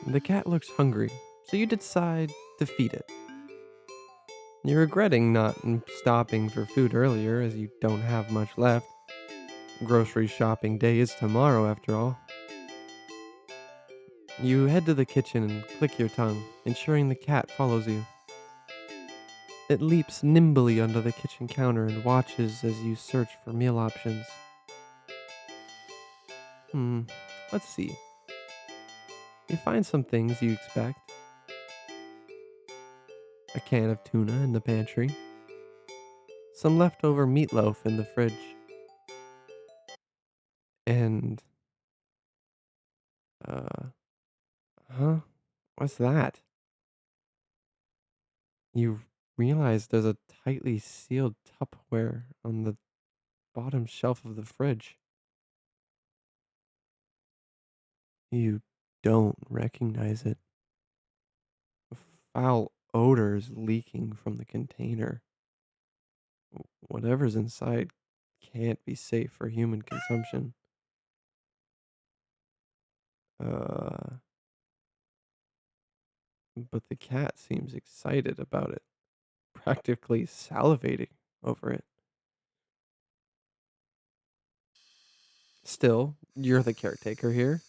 The cat looks hungry, so you decide to feed it. You're regretting not stopping for food earlier as you don't have much left. Grocery shopping day is tomorrow, after all. You head to the kitchen and click your tongue, ensuring the cat follows you. It leaps nimbly under the kitchen counter and watches as you search for meal options. Hmm, let's see. You find some things you expect: a can of tuna in the pantry, some leftover meatloaf in the fridge, and, uh, huh? What's that? You realize there's a tightly sealed Tupperware on the bottom shelf of the fridge. You don't recognize it. Foul odors leaking from the container. Whatever's inside can't be safe for human consumption. Uh, but the cat seems excited about it, practically salivating over it. Still, you're the caretaker here.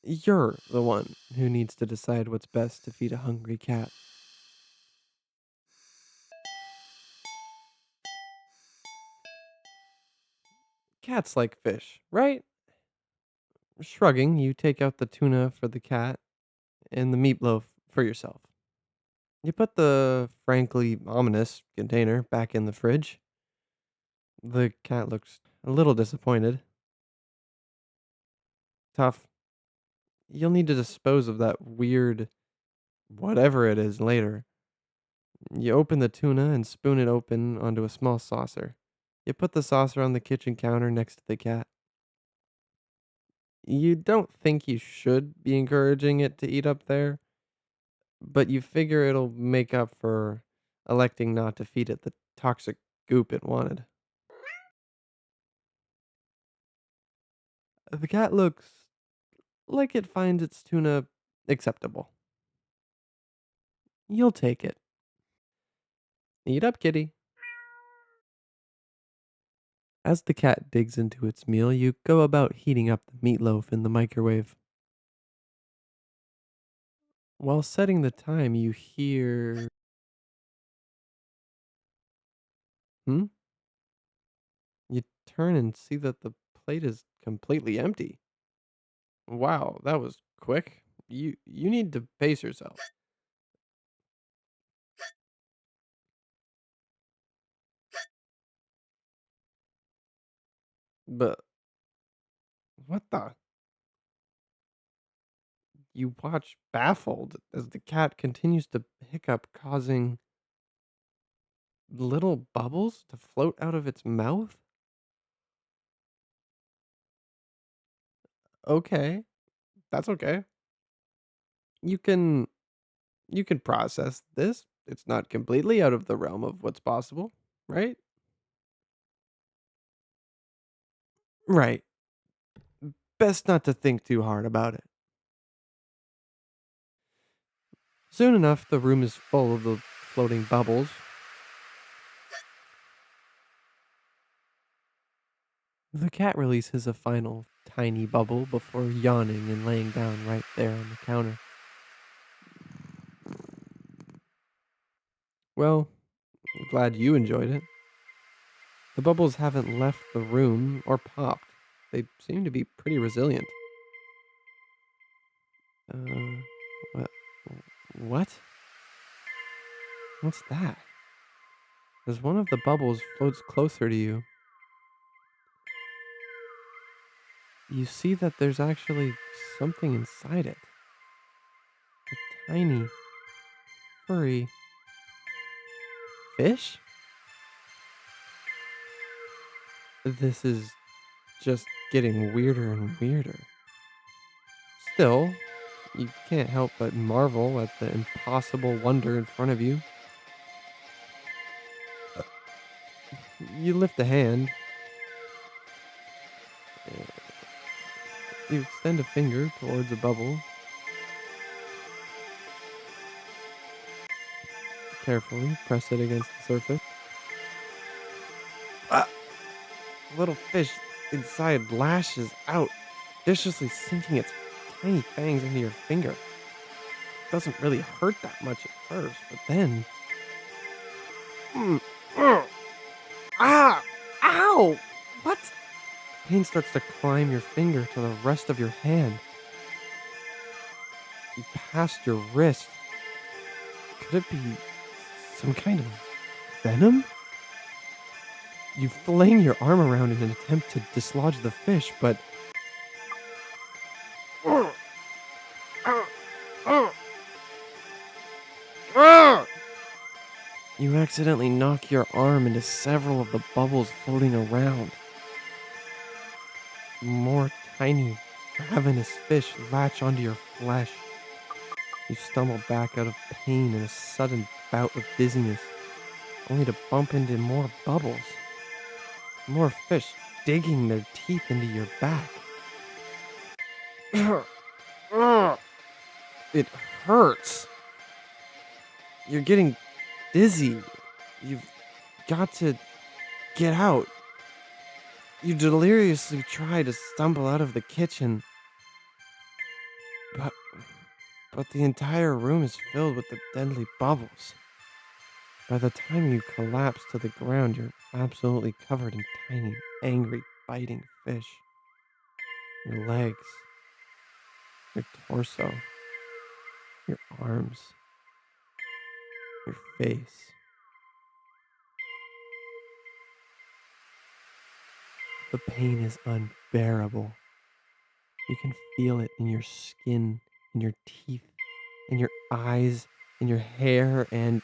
You're the one who needs to decide what's best to feed a hungry cat. Cats like fish, right? Shrugging, you take out the tuna for the cat and the meatloaf for yourself. You put the frankly ominous container back in the fridge. The cat looks a little disappointed. Tough. You'll need to dispose of that weird whatever it is later. You open the tuna and spoon it open onto a small saucer. You put the saucer on the kitchen counter next to the cat. You don't think you should be encouraging it to eat up there, but you figure it'll make up for electing not to feed it the toxic goop it wanted. The cat looks like it finds its tuna acceptable. You'll take it. Eat up, kitty. As the cat digs into its meal, you go about heating up the meatloaf in the microwave. While setting the time, you hear. Hmm? You turn and see that the plate is completely empty. Wow, that was quick. You need to pace yourself. But what the? You watch baffled as the cat continues to hiccup, causing little bubbles to float out of its mouth. Okay, that's okay. You can you can process this. It's not completely out of the realm of what's possible, right? Right. Best not to think too hard about it. Soon enough, the room is full of the floating bubbles. The cat releases a final tiny bubble before yawning and laying down right there on the counter. Well, I'm glad you enjoyed it. The bubbles haven't left the room or popped. They seem to be pretty resilient. Uh, what? What? What's that? As one of the bubbles floats closer to you, you see that there's actually something inside it. A tiny, furry fish? This is just getting weirder and weirder. Still, you can't help but marvel at the impossible wonder in front of you. You lift a hand, you extend a finger towards a bubble, Carefully press it against the surface. Ah! The little fish inside lashes out, viciously sinking its tiny fangs into your finger. It doesn't really hurt that much at first, but then. Mm, ugh, ah! Ow! What? Pain starts to climb your finger to the rest of your hand. You passed your wrist. Could it be some kind of venom? You fling your arm around in an attempt to dislodge the fish, but Ugh, ugh, ugh, ugh. You accidentally knock your arm into several of the bubbles floating around. More tiny, ravenous fish latch onto your flesh. You stumble back out of pain in a sudden bout of dizziness, only to bump into more bubbles. More fish digging their teeth into your back. It hurts. You're getting dizzy. You've got to get out. You deliriously try to stumble out of the kitchen, but the entire room is filled with the deadly bubbles. By the time you collapse to the ground, you're absolutely covered in tiny, angry, biting fish. Your legs, your torso, your arms, your face. The pain is unbearable. You can feel it in your skin, in your teeth, in your eyes, in your hair, and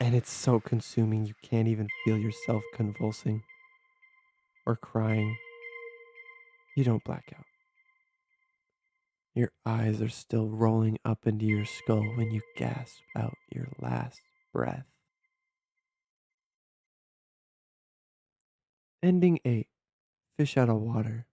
it's so consuming you can't even feel yourself convulsing or crying. You don't black out. Your eyes are still rolling up into your skull when you gasp out your last breath. Ending 8. Fish out of water.